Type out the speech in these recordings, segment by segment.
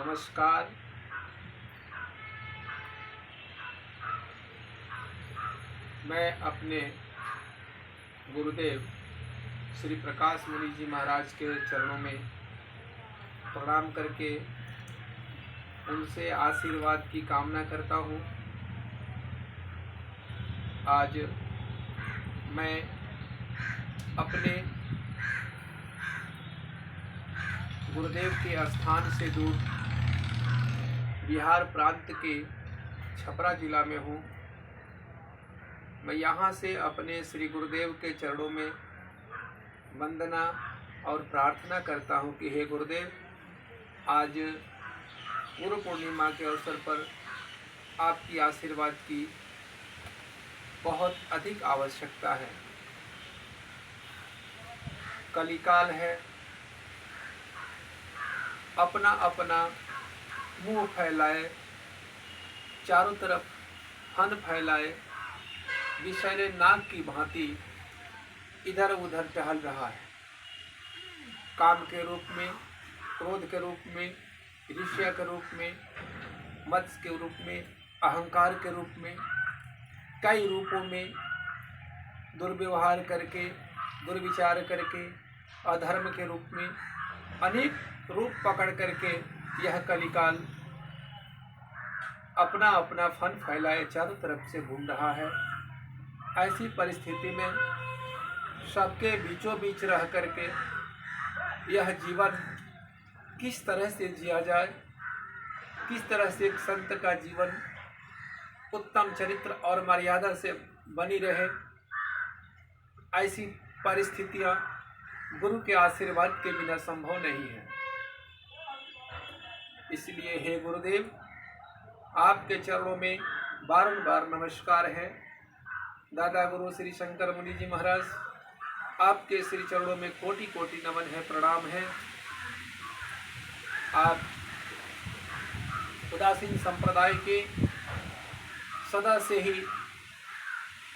नमस्कार। मैं अपने गुरुदेव श्री प्रकाश मुनि जी महाराज के चरणों में प्रणाम करके उनसे आशीर्वाद की कामना करता हूँ। आज मैं अपने गुरुदेव के स्थान से दूर बिहार प्रांत के छपरा जिला में हूँ। मैं यहाँ से अपने श्री गुरुदेव के चरणों में वंदना और प्रार्थना करता हूँ कि हे गुरुदेव, आज गुरु पूर्णिमा के अवसर पर आपकी आशीर्वाद की बहुत अधिक आवश्यकता है। कलिकाल है, अपना अपना मुंह फैलाए, चारों तरफ फन फैलाए, विषैले नाग की भांति इधर उधर टहल रहा है। काम के रूप में, क्रोध के रूप में, ईर्ष्या के रूप में, मत्स्य के रूप में, अहंकार के रूप में, कई रूपों में दुर्व्यवहार करके, दुर्विचार करके, अधर्म के रूप में अनेक रूप पकड़ करके यह कलिकाल अपना अपना फन फैलाए चारों तरफ से घूम रहा है। ऐसी परिस्थिति में सबके बीचों बीच रह करके यह जीवन किस तरह से जिया जाए, किस तरह से एक संत का जीवन उत्तम चरित्र और मर्यादा से बनी रहे, ऐसी परिस्थितियां गुरु के आशीर्वाद के बिना संभव नहीं है। इसलिए हे गुरुदेव, आपके चरणों में बारंबार नमस्कार है। दादा गुरु श्री शंकर मुनि जी महाराज, आपके श्री चरणों में कोटि कोटि नमन है, प्रणाम है। आप उदासीन संप्रदाय के सदा से ही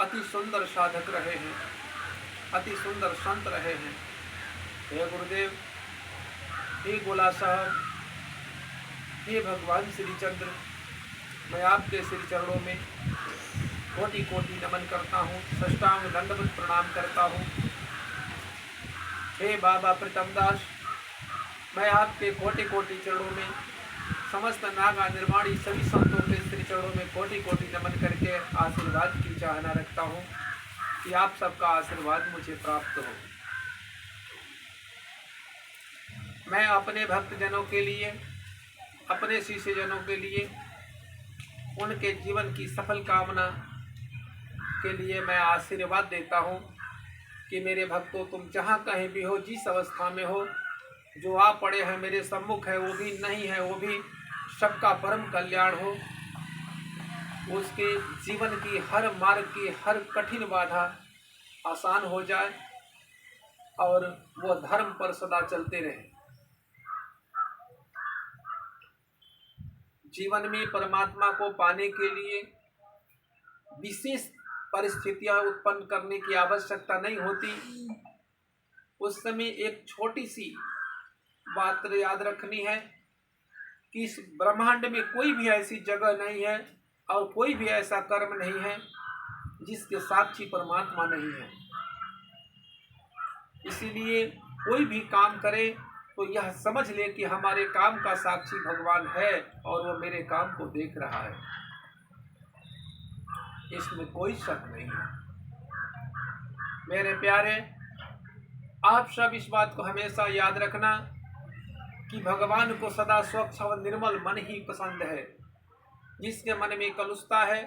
अति सुंदर साधक रहे हैं, अति सुंदर संत रहे हैं। हे गुरुदेव, हे गोला साहब, हे भगवान श्री चंद्र, मैं आपके श्री चरणों में कोटि कोटि नमन करता हूँ, साष्टांग दंडवत प्रणाम करता हूँ। हे बाबा प्रीतम दास, मैं आपके कोटि कोटि चरणों में समस्त नागा निर्माणी सभी संतों के श्री चरणों में कोटि कोटि नमन करके आशीर्वाद की चाहना रखता हूँ कि आप सबका आशीर्वाद मुझे प्राप्त हो। मैं अपने भक्तजनों के लिए, अपने शिष्यजनों के लिए, उनके जीवन की सफल कामना के लिए मैं आशीर्वाद देता हूँ कि मेरे भक्तों, तुम जहाँ कहीं भी हो, जिस अवस्था में हो, जो आ पड़े हैं मेरे सम्मुख है, वो भी नहीं है, वो भी सबका परम कल्याण हो। उसके जीवन की हर मार्ग की हर कठिन बाधा आसान हो जाए और वो धर्म पर सदा चलते रहे। जीवन में परमात्मा को पाने के लिए विशेष परिस्थितियां उत्पन्न करने की आवश्यकता नहीं होती। उस समय एक छोटी सी बात याद रखनी है कि इस ब्रह्मांड में कोई भी ऐसी जगह नहीं है और कोई भी ऐसा कर्म नहीं है जिसके साक्षी परमात्मा नहीं है। इसीलिए कोई भी काम करे तो यह समझ ले कि हमारे काम का साक्षी भगवान है और वो मेरे काम को देख रहा है, इसमें कोई शक नहीं है। मेरे प्यारे, आप सब इस बात को हमेशा याद रखना कि भगवान को सदा स्वच्छ और निर्मल मन ही पसंद है। जिसके मन में कलुषता है,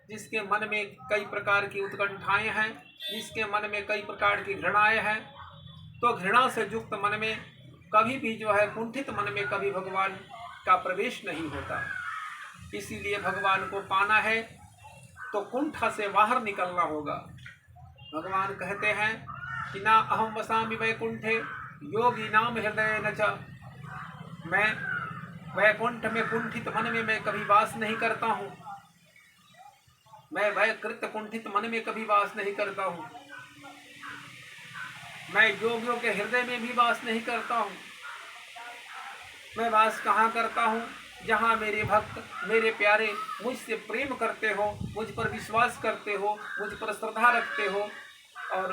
जिसके मन में कई प्रकार की उत्कंठाएं हैं, जिसके मन में कई प्रकार की घृणाएं हैं, तो घृणा से युक्त मन में कभी भी जो है, कुंठित मन में कभी भगवान का प्रवेश नहीं होता। इसीलिए भगवान को पाना है तो कुंठा से बाहर निकलना होगा। भगवान कहते हैं कि ना अहम वसामि वैकुंठे योगी नाम हृदय न च। मैं वैकुंठ में कुंठित मन में मैं कभी वास नहीं करता हूँ, मैं वैकृत कुंठित मन में कभी वास नहीं करता हूँ, मैं योगियों के हृदय में भी वास नहीं करता हूँ। मैं वास कहाँ करता हूँ? जहाँ मेरे भक्त, मेरे प्यारे मुझसे प्रेम करते हो, मुझ पर विश्वास करते हो, मुझ पर श्रद्धा रखते हो, और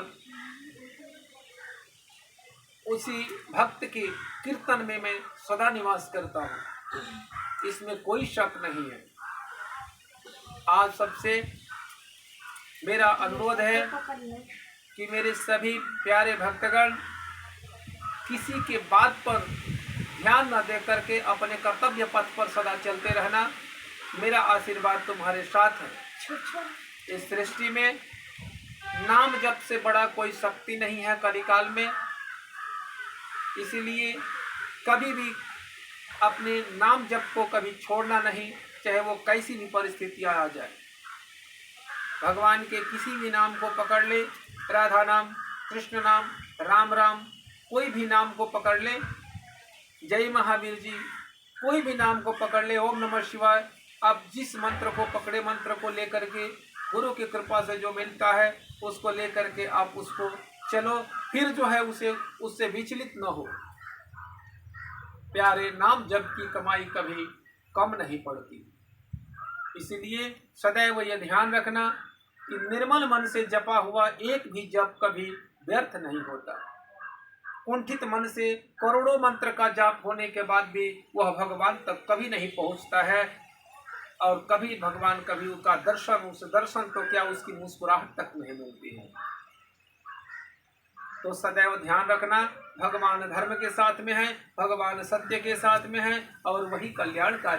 उसी भक्त के कीर्तन में मैं सदा निवास करता हूँ। इसमें कोई शक नहीं है। आज सबसे मेरा अनुरोध है कि मेरे सभी प्यारे भक्तगण किसी के बात पर ध्यान न दे करके अपने कर्तव्य पथ पर सदा चलते रहना। मेरा आशीर्वाद तुम्हारे साथ है। इस सृष्टि में नाम जप से बड़ा कोई शक्ति नहीं है कलिकाल में, इसीलिए कभी भी अपने नाम जप को कभी छोड़ना नहीं, चाहे वो कैसी भी परिस्थितियां आ जाए। भगवान के किसी भी नाम को पकड़ ले, राधा नाम, कृष्ण नाम, राम राम, कोई भी नाम को पकड़ ले, जय महावीर जी, कोई भी नाम को पकड़ ले, ओम नमः शिवाय, आप जिस मंत्र को पकड़े, मंत्र को लेकर के गुरु की कृपा से जो मिलता है उसको लेकर के आप उसको चलो, फिर जो है उससे विचलित न हो। प्यारे नाम जप की कमाई कभी कम नहीं पड़ती। इसलिए सदैव यह ध्यान रखना कि निर्मल मन से जपा हुआ एक भी जप कभी व्यर्थ नहीं होता। कुंठित मन से करोड़ों मंत्र का जाप होने के बाद भी वह भगवान तक कभी नहीं पहुंचता है, और कभी भगवान, कभी उसका दर्शन, उस दर्शन तो क्या उसकी मुस्कुराहट तक नहीं मिलती है। तो सदैव ध्यान रखना, भगवान धर्म के साथ में है, भगवान सत्य के साथ में है, और वही कल्याणकारी